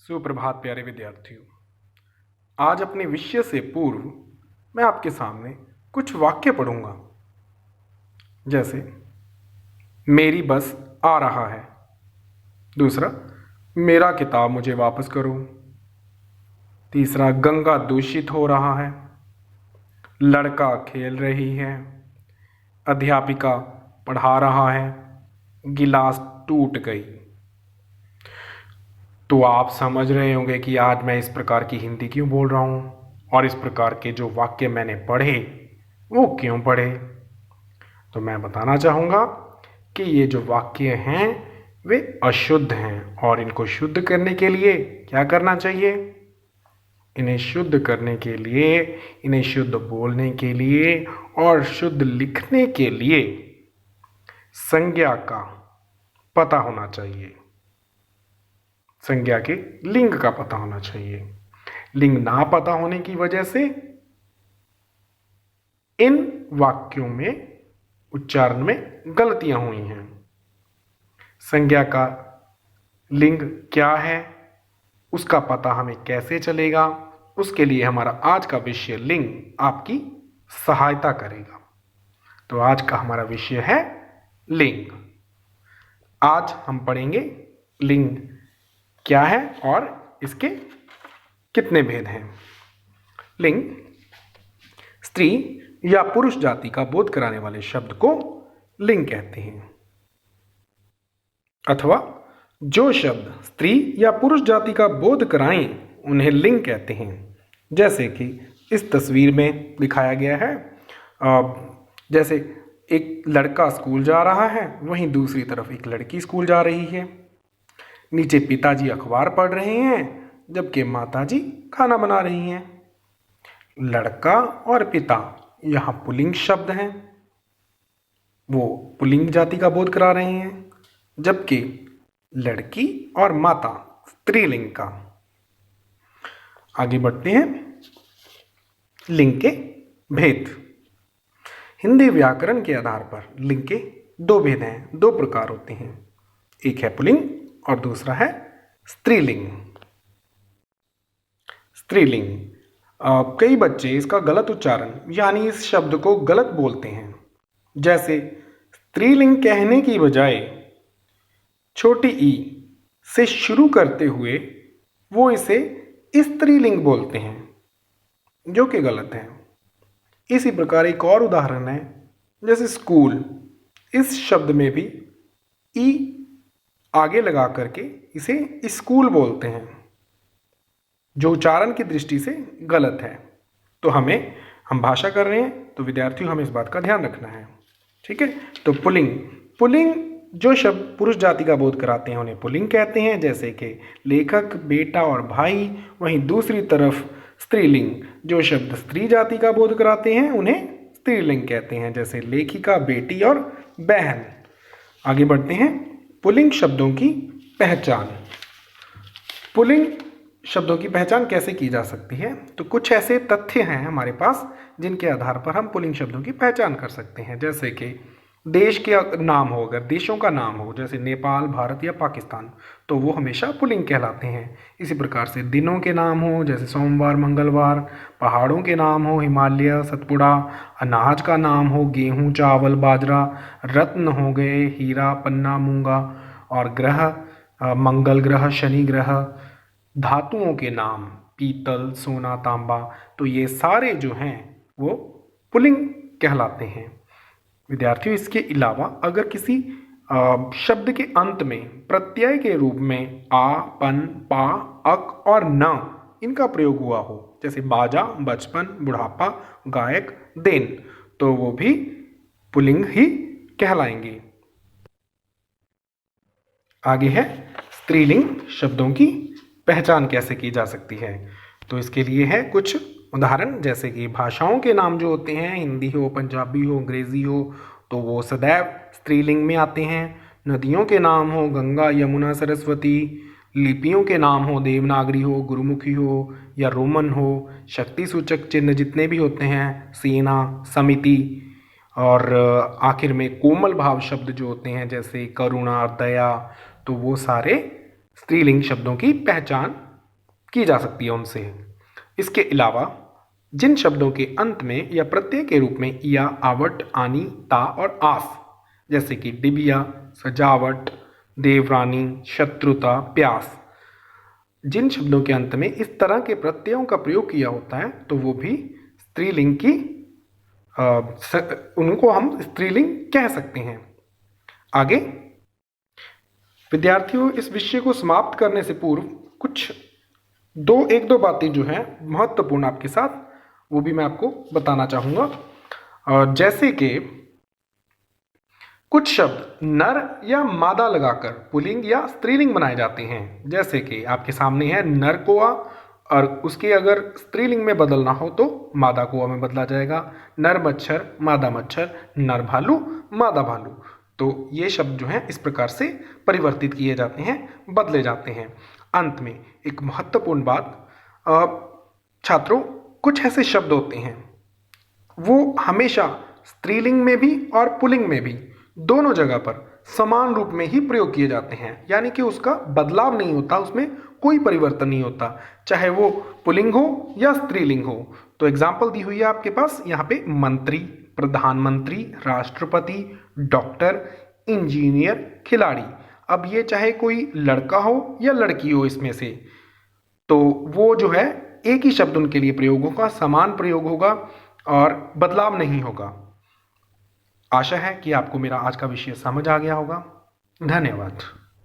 सुप्रभात प्यारे विद्यार्थियों। आज अपने विषय से पूर्व मैं आपके सामने कुछ वाक्य पढ़ूंगा। जैसे मेरी बस आ रहा है। दूसरा, मेरा किताब मुझे वापस करो। तीसरा, गंगा दूषित हो रहा है। लड़का खेल रही है। अध्यापिका पढ़ा रहा है। गिलास टूट गई। तो आप समझ रहे होंगे कि आज मैं इस प्रकार की हिंदी क्यों बोल रहा हूँ और इस प्रकार के जो वाक्य मैंने पढ़े वो क्यों पढ़े। तो मैं बताना चाहूँगा कि ये जो वाक्य हैं वे अशुद्ध हैं और इनको शुद्ध करने के लिए क्या करना चाहिए। इन्हें शुद्ध करने के लिए, इन्हें शुद्ध बोलने के लिए और शुद्ध लिखने के लिए संज्ञा का पता होना चाहिए। संज्ञा के लिंग का पता होना चाहिए। लिंग ना पता होने की वजह से इन वाक्यों में उच्चारण में गलतियां हुई हैं। संज्ञा का लिंग क्या है उसका पता हमें कैसे चलेगा, उसके लिए हमारा आज का विषय लिंग आपकी सहायता करेगा। तो आज का हमारा विषय है लिंग। आज हम पढ़ेंगे लिंग क्या है और इसके कितने भेद हैं। लिंग स्त्री या पुरुष जाति का बोध कराने वाले शब्द को लिंग कहते हैं, अथवा जो शब्द स्त्री या पुरुष जाति का बोध कराएं उन्हें लिंग कहते हैं। जैसे कि इस तस्वीर में दिखाया गया है, जैसे एक लड़का स्कूल जा रहा है, वहीं दूसरी तरफ एक लड़की स्कूल जा रही है। नीचे पिताजी अखबार पढ़ रहे हैं जबकि माताजी खाना बना रही हैं। लड़का और पिता यहाँ पुल्लिंग शब्द हैं, वो पुल्लिंग जाति का बोध करा रहे हैं, जबकि लड़की और माता स्त्रीलिंग का। आगे बढ़ते हैं। लिंग के भेद। हिंदी व्याकरण के आधार पर लिंग के दो भेद हैं, दो प्रकार होते हैं। एक है पुल्लिंग और दूसरा है स्त्रीलिंग। स्त्रीलिंग कई बच्चे इसका गलत उच्चारण यानी इस शब्द को गलत बोलते हैं। जैसे स्त्रीलिंग कहने की बजाय छोटी ई से शुरू करते हुए वो इसे स्त्रीलिंग बोलते हैं, जो कि गलत है। इसी प्रकार एक और उदाहरण है, जैसे स्कूल, इस शब्द में भी ई आगे लगा करके इसे स्कूल बोलते हैं, जो उच्चारण की दृष्टि से गलत है। तो हम भाषा कर रहे हैं तो विद्यार्थियों हमें इस बात का ध्यान रखना है, ठीक है। तो पुल्लिंग जो शब्द पुरुष जाति का बोध कराते हैं उन्हें पुल्लिंग कहते हैं, जैसे कि लेखक, बेटा और भाई। वहीं दूसरी तरफ स्त्रीलिंग जो शब्द स्त्री जाति का बोध कराते हैं उन्हें स्त्रीलिंग कहते हैं, जैसे लेखिका, बेटी और बहन। आगे बढ़ते हैं। पुल्लिंग शब्दों की पहचान। पुल्लिंग शब्दों की पहचान कैसे की जा सकती है? तो कुछ ऐसे तथ्य हैं हमारे पास जिनके आधार पर हम पुल्लिंग शब्दों की पहचान कर सकते हैं। जैसे कि देश के नाम हो, अगर देशों का नाम हो जैसे नेपाल, भारत या पाकिस्तान, तो वो हमेशा पुल्लिंग कहलाते हैं। इसी प्रकार से दिनों के नाम हो जैसे सोमवार, मंगलवार। पहाड़ों के नाम हो हिमालय, सतपुड़ा। अनाज का नाम हो गेहूँ, चावल, बाजरा। रत्न हो गए हीरा, पन्ना, मूंगा। और ग्रह, मंगल ग्रह, शनि ग्रह। धातुओं के नाम पीतल, सोना, तांबा। तो ये सारे जो हैं वो पुल्लिंग कहलाते हैं। विद्यार्थियों, इसके अलावा अगर किसी शब्द के अंत में प्रत्यय के रूप में आ, पन, पा, अक और न इनका प्रयोग हुआ हो, जैसे बाजा, बचपन, बुढ़ापा, गायक, देन, तो वो भी पुल्लिंग ही कहलाएंगे। आगे है स्त्रीलिंग शब्दों की पहचान कैसे की जा सकती है। तो इसके लिए है कुछ उदाहरण, जैसे कि भाषाओं के नाम जो होते हैं, हिंदी हो, पंजाबी हो, अंग्रेजी हो, तो वो सदैव स्त्रीलिंग में आते हैं। नदियों के नाम हो गंगा, यमुना, सरस्वती। लिपियों के नाम हो देवनागरी हो, गुरुमुखी हो या रोमन हो। शक्ति सूचक चिन्ह जितने भी होते हैं, सेना, समिति। और आखिर में कोमल भाव शब्द जो होते हैं जैसे करुणा, दया, तो वो सारे स्त्रीलिंग शब्दों की पहचान की जा सकती है उनसे। इसके अलावा जिन शब्दों के अंत में या प्रत्यय के रूप में या, आवट, आनी, ता और आस, जैसे कि डिबिया, सजावट, देवरानी, शत्रुता, प्यास, जिन शब्दों के अंत में इस तरह के प्रत्ययों का प्रयोग किया होता है तो वो भी स्त्रीलिंग की उनको हम स्त्रीलिंग कह सकते हैं। आगे विद्यार्थियों, इस विषय को समाप्त करने से पूर्व कुछ एक दो बातें जो हैं महत्वपूर्ण आपके साथ, वो भी मैं आपको बताना चाहूँगा। जैसे कि कुछ शब्द नर या मादा लगाकर पुल्लिंग या स्त्रीलिंग बनाए जाते हैं। जैसे कि आपके सामने है नर कौआ, और उसके अगर स्त्रीलिंग में बदलना हो तो मादा कौआ में बदला जाएगा। नर मच्छर, मादा मच्छर, नर भालू, मादा भालू। तो ये शब्द जो हैं इस प्रकार से परिवर्तित किए जाते हैं, बदले जाते हैं। अंत में एक महत्वपूर्ण बात, छात्रों, कुछ ऐसे शब्द होते हैं वो हमेशा स्त्रीलिंग में भी और पुल्लिंग में भी दोनों जगह पर समान रूप में ही प्रयोग किए जाते हैं, यानी कि उसका बदलाव नहीं होता, उसमें कोई परिवर्तन नहीं होता, चाहे वो पुल्लिंग हो या स्त्रीलिंग हो। तो एग्जाम्पल दी हुई है आपके पास यहाँ पे, मंत्री, प्रधानमंत्री, राष्ट्रपति, डॉक्टर, इंजीनियर, खिलाड़ी। अब ये चाहे कोई लड़का हो या लड़की हो इसमें से, तो वो जो है एक ही शब्द उनके लिए प्रयोग होगा, समान प्रयोग होगा और बदलाव नहीं होगा। आशा है कि आपको मेरा आज का विषय समझ आ गया होगा। धन्यवाद।